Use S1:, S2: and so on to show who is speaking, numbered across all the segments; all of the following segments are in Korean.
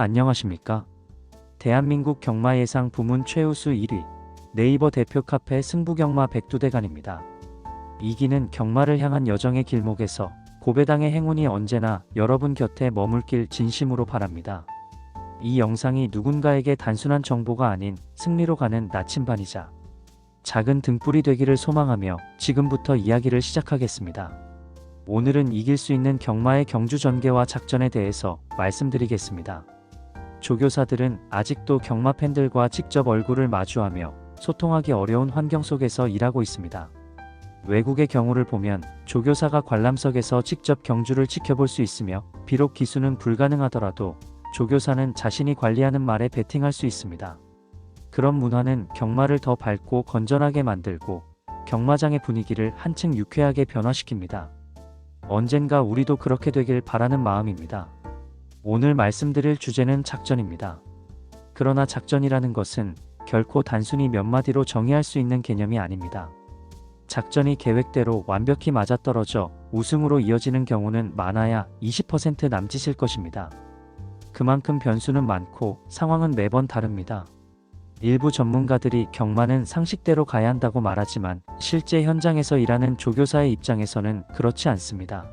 S1: 안녕하십니까? 대한민국 경마 예상 부문 최우수 1위 네이버 대표 카페 승부경마 백두대간입니다. 이기는 경마를 향한 여정의 길목에서 고배당의 행운이 언제나 여러분 곁에 머물길 진심으로 바랍니다. 이 영상이 누군가에게 단순한 정보가 아닌 승리로 가는 나침반이자 작은 등불이 되기를 소망하며 지금부터 이야기를 시작하겠습니다. 오늘은 이길 수 있는 경마의 경주 전개와 작전에 대해서 말씀드리겠습니다. 조교사들은 아직도 경마 팬들과 직접 얼굴을 마주하며 소통하기 어려운 환경 속에서 일하고 있습니다. 외국의 경우를 보면 조교사가 관람석에서 직접 경주를 지켜볼 수 있으며 비록 기수는 불가능하더라도 조교사는 자신이 관리하는 말에 베팅할 수 있습니다. 그런 문화는 경마를 더 밝고 건전하게 만들고 경마장의 분위기를 한층 유쾌하게 변화시킵니다. 언젠가 우리도 그렇게 되길 바라는 마음입니다. 오늘 말씀드릴 주제는 작전입니다. 그러나 작전이라는 것은 결코 단순히 몇 마디로 정의할 수 있는 개념이 아닙니다. 작전이 계획대로 완벽히 맞아떨어져 우승으로 이어지는 경우는 많아야 20% 남짓일 것입니다. 그만큼 변수는 많고 상황은 매번 다릅니다. 일부 전문가들이 경마는 상식대로 가야 한다고 말하지만 실제 현장에서 일하는 조교사의 입장에서는 그렇지 않습니다.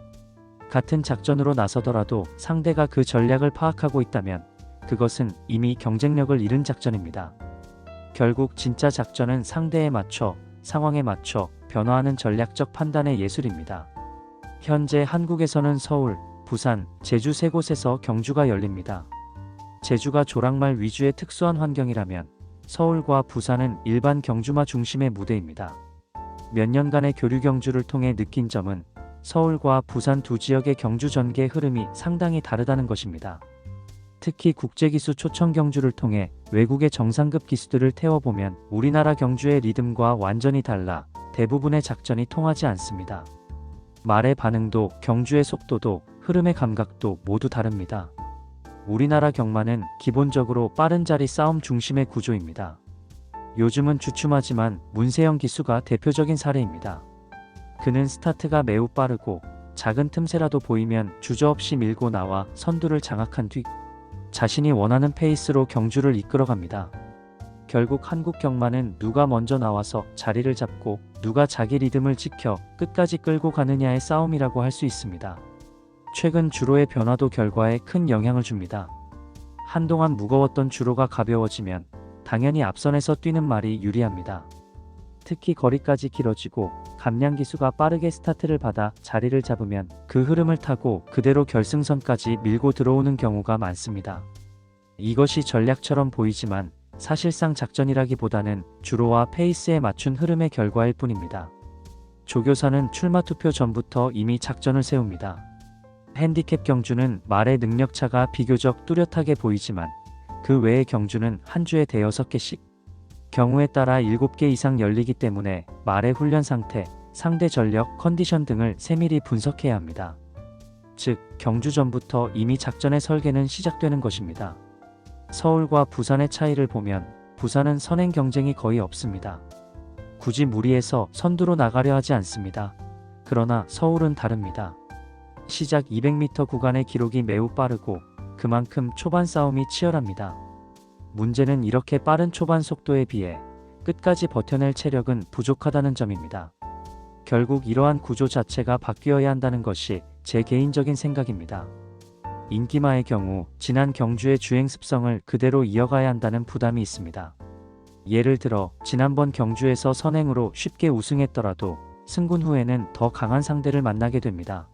S1: 같은 작전으로 나서더라도 상대가 그 전략을 파악하고 있다면 그것은 이미 경쟁력을 잃은 작전입니다. 결국 진짜 작전은 상대에 맞춰, 상황에 맞춰 변화하는 전략적 판단의 예술입니다. 현재 한국에서는 서울, 부산, 제주 세 곳에서 경주가 열립니다. 제주가 조랑말 위주의 특수한 환경이라면 서울과 부산은 일반 경주마 중심의 무대입니다. 몇 년간의 교류 경주를 통해 느낀 점은 서울과 부산 두 지역의 경주 전개 흐름이 상당히 다르다는 것입니다. 특히 국제기수 초청 경주를 통해 외국의 정상급 기수들을 태워보면 우리나라 경주의 리듬과 완전히 달라 대부분의 작전이 통하지 않습니다. 말의 반응도 경주의 속도도 흐름의 감각도 모두 다릅니다. 우리나라 경마는 기본적으로 빠른 자리 싸움 중심의 구조입니다. 요즘은 주춤하지만 문세영 기수가 대표적인 사례입니다. 그는 스타트가 매우 빠르고 작은 틈새라도 보이면 주저없이 밀고 나와 선두를 장악한 뒤 자신이 원하는 페이스로 경주를 이끌어갑니다. 결국 한국 경마는 누가 먼저 나와서 자리를 잡고 누가 자기 리듬을 지켜 끝까지 끌고 가느냐의 싸움이라고 할 수 있습니다. 최근 주로의 변화도 결과에 큰 영향을 줍니다. 한동안 무거웠던 주로가 가벼워지면 당연히 앞선에서 뛰는 말이 유리합니다. 특히 거리까지 길어지고 감량 기수가 빠르게 스타트를 받아 자리를 잡으면 그 흐름을 타고 그대로 결승선까지 밀고 들어오는 경우가 많습니다. 이것이 전략처럼 보이지만 사실상 작전이라기보다는 주로와 페이스에 맞춘 흐름의 결과일 뿐입니다. 조교사는 출마 투표 전부터 이미 작전을 세웁니다. 핸디캡 경주는 말의 능력차가 비교적 뚜렷하게 보이지만 그 외의 경주는 한 주에 대여섯 개씩 경우에 따라 7개 이상 열리기 때문에 말의 훈련 상태, 상대 전력, 컨디션 등을 세밀히 분석해야 합니다. 즉, 경주 전부터 이미 작전의 설계는 시작되는 것입니다. 서울과 부산의 차이를 보면 부산은 선행 경쟁이 거의 없습니다. 굳이 무리해서 선두로 나가려 하지 않습니다. 그러나 서울은 다릅니다. 시작 200m 구간의 기록이 매우 빠르고 그만큼 초반 싸움이 치열합니다. 문제는 이렇게 빠른 초반 속도에 비해 끝까지 버텨낼 체력은 부족하다는 점입니다. 결국 이러한 구조 자체가 바뀌어야 한다는 것이 제 개인적인 생각입니다. 인기마의 경우 지난 경주의 주행 습성을 그대로 이어가야 한다는 부담이 있습니다. 예를 들어 지난번 경주에서 선행으로 쉽게 우승했더라도 승군 후에는 더 강한 상대를 만나게 됩니다.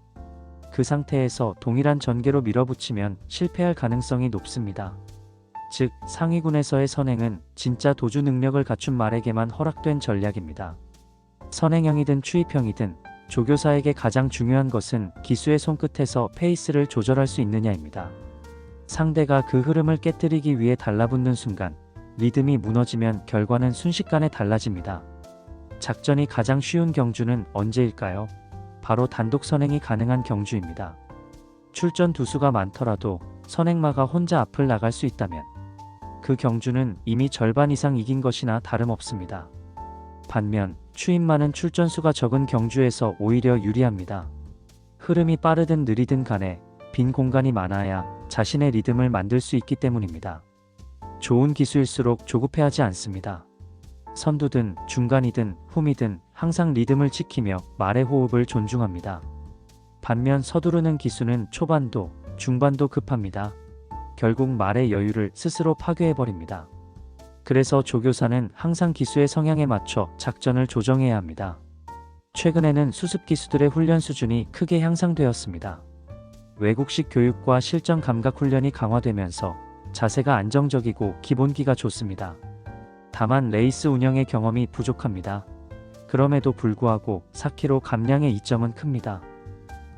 S1: 그 상태에서 동일한 전개로 밀어붙이면 실패할 가능성이 높습니다. 즉, 상위군에서의 선행은 진짜 도주 능력을 갖춘 말에게만 허락된 전략입니다. 선행형이든 추입형이든 조교사에게 가장 중요한 것은 기수의 손끝에서 페이스를 조절할 수 있느냐입니다. 상대가 그 흐름을 깨뜨리기 위해 달라붙는 순간 리듬이 무너지면 결과는 순식간에 달라집니다. 작전이 가장 쉬운 경주는 언제일까요? 바로 단독 선행이 가능한 경주입니다. 출전 두수가 많더라도 선행마가 혼자 앞을 나갈 수 있다면 그 경주는 이미 절반 이상 이긴 것이나 다름없습니다. 반면 추입마는 출전수가 적은 경주에서 오히려 유리합니다. 흐름이 빠르든 느리든 간에 빈 공간이 많아야 자신의 리듬을 만들 수 있기 때문입니다. 좋은 기수일수록 조급해하지 않습니다. 선두든 중간이든 후미든 항상 리듬을 지키며 말의 호흡을 존중합니다. 반면 서두르는 기수는 초반도, 중반도 급합니다. 결국 말의 여유를 스스로 파괴해버립니다. 그래서 조교사는 항상 기수의 성향에 맞춰 작전을 조정해야 합니다. 최근에는 수습 기수들의 훈련 수준이 크게 향상되었습니다. 외국식 교육과 실전 감각 훈련이 강화되면서 자세가 안정적이고 기본기가 좋습니다. 다만 레이스 운영의 경험이 부족합니다. 그럼에도 불구하고 4km 감량의 이점은 큽니다.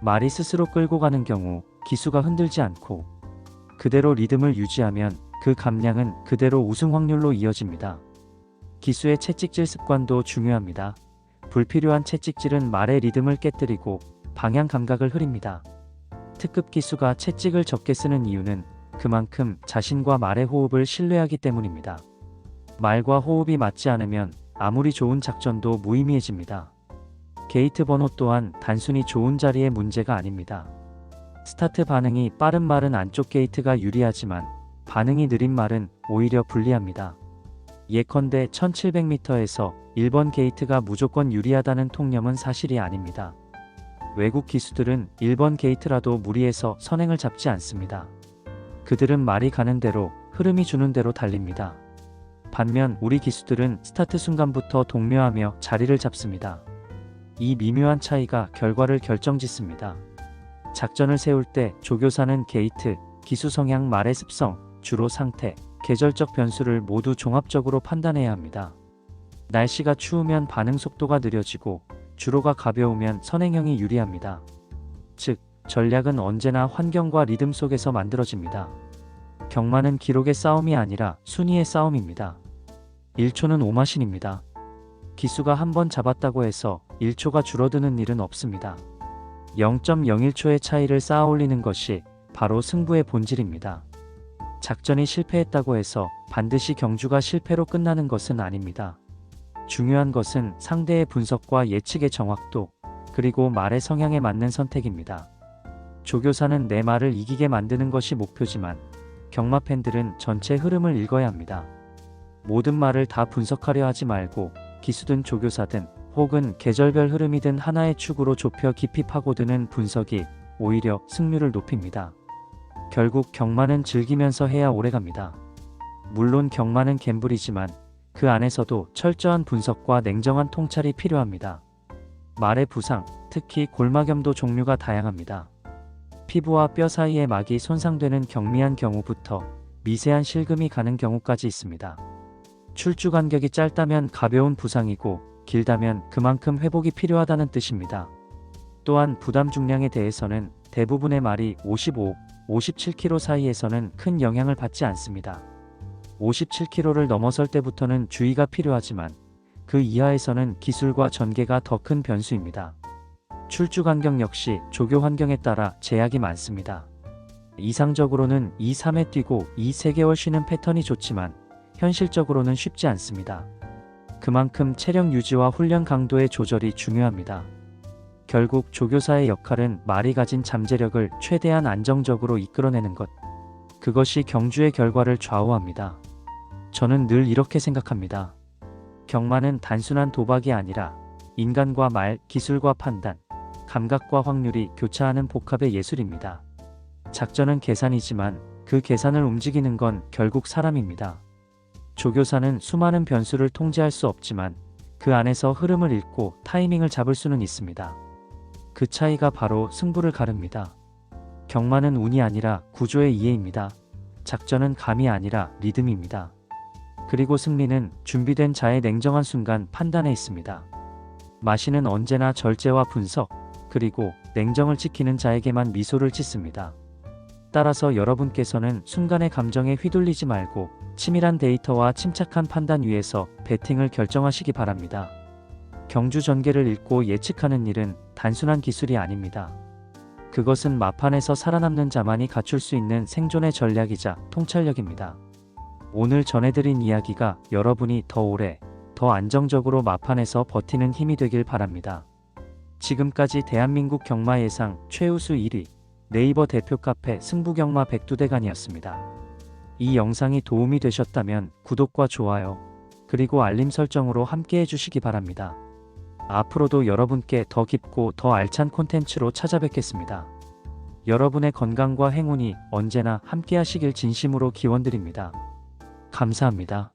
S1: 말이 스스로 끌고 가는 경우 기수가 흔들지 않고 그대로 리듬을 유지하면 그 감량은 그대로 우승 확률로 이어집니다. 기수의 채찍질 습관도 중요합니다. 불필요한 채찍질은 말의 리듬을 깨뜨리고 방향 감각을 흐립니다. 특급 기수가 채찍을 적게 쓰는 이유는 그만큼 자신과 말의 호흡을 신뢰하기 때문입니다. 말과 호흡이 맞지 않으면 아무리 좋은 작전도 무의미해집니다. 게이트 번호 또한 단순히 좋은 자리의 문제가 아닙니다. 스타트 반응이 빠른 말은 안쪽 게이트가 유리하지만 반응이 느린 말은 오히려 불리합니다. 예컨대 1700m에서 1번 게이트가 무조건 유리하다는 통념은 사실이 아닙니다. 외국 기수들은 1번 게이트라도 무리해서 선행을 잡지 않습니다. 그들은 말이 가는 대로 흐름이 주는 대로 달립니다. 반면 우리 기수들은 스타트 순간부터 동묘하며 자리를 잡습니다. 이 미묘한 차이가 결과를 결정짓습니다. 작전을 세울 때 조교사는 게이트, 기수 성향, 말의 습성, 주로 상태, 계절적 변수를 모두 종합적으로 판단해야 합니다. 날씨가 추우면 반응 속도가 느려지고 주로가 가벼우면 선행형이 유리합니다. 즉, 전략은 언제나 환경과 리듬 속에서 만들어집니다. 경마는 기록의 싸움이 아니라 순위의 싸움입니다. 1초는 오마신입니다. 기수가 한번 잡았다고 해서 1초가 줄어드는 일은 없습니다. 0.01초의 차이를 쌓아 올리는 것이 바로 승부의 본질입니다. 작전이 실패했다고 해서 반드시 경주가 실패로 끝나는 것은 아닙니다. 중요한 것은 상대의 분석과 예측의 정확도, 그리고 말의 성향에 맞는 선택입니다. 조교사는 내 말을 이기게 만드는 것이 목표지만 경마 팬들은 전체 흐름을 읽어야 합니다. 모든 말을 다 분석하려 하지 말고 기수든 조교사든 혹은 계절별 흐름이든 하나의 축으로 좁혀 깊이 파고드는 분석이 오히려 승률을 높입니다. 결국 경마는 즐기면서 해야 오래갑니다. 물론 경마는 갬블이지만 그 안에서도 철저한 분석과 냉정한 통찰이 필요합니다. 말의 부상, 특히 골마겸도 종류가 다양합니다. 피부와 뼈 사이의 막이 손상되는 경미한 경우부터 미세한 실금이 가는 경우까지 있습니다. 출주 간격이 짧다면 가벼운 부상이고 길다면 그만큼 회복이 필요하다는 뜻입니다. 또한 부담 중량에 대해서는 대부분의 말이 55, 57kg 사이에서는 큰 영향을 받지 않습니다. 57kg를 넘어설 때부터는 주의가 필요하지만 그 이하에서는 기술과 전개가 더 큰 변수입니다. 출주 간격 역시 조교 환경에 따라 제약이 많습니다. 이상적으로는 2, 3회 뛰고 2, 3개월 쉬는 패턴이 좋지만 현실적으로는 쉽지 않습니다. 그만큼 체력 유지와 훈련 강도의 조절이 중요합니다. 결국 조교사의 역할은 말이 가진 잠재력을 최대한 안정적으로 이끌어내는 것. 그것이 경주의 결과를 좌우합니다. 저는 늘 이렇게 생각합니다. 경마는 단순한 도박이 아니라 인간과 말, 기술과 판단, 감각과 확률이 교차하는 복합의 예술입니다. 작전은 계산이지만 그 계산을 움직이는 건 결국 사람입니다. 조교사는 수많은 변수를 통제할 수 없지만 그 안에서 흐름을 읽고 타이밍을 잡을 수는 있습니다. 그 차이가 바로 승부를 가릅니다. 경마는 운이 아니라 구조의 이해입니다. 작전은 감이 아니라 리듬입니다. 그리고 승리는 준비된 자의 냉정한 순간 판단에 있습니다. 마신은 언제나 절제와 분석, 그리고 냉정을 지키는 자에게만 미소를 짓습니다. 따라서 여러분께서는 순간의 감정에 휘둘리지 말고 치밀한 데이터와 침착한 판단 위에서 배팅을 결정하시기 바랍니다. 경주 전개를 읽고 예측하는 일은 단순한 기술이 아닙니다. 그것은 마판에서 살아남는 자만이 갖출 수 있는 생존의 전략이자 통찰력입니다. 오늘 전해드린 이야기가 여러분이 더 오래, 더 안정적으로 마판에서 버티는 힘이 되길 바랍니다. 지금까지 대한민국 경마 예상 최우수 1위 네이버 대표 카페 승부경마 백두대간이었습니다. 이 영상이 도움이 되셨다면 구독과 좋아요, 그리고 알림 설정으로 함께 해주시기 바랍니다. 앞으로도 여러분께 더 깊고 더 알찬 콘텐츠로 찾아뵙겠습니다. 여러분의 건강과 행운이 언제나 함께 하시길 진심으로 기원드립니다. 감사합니다.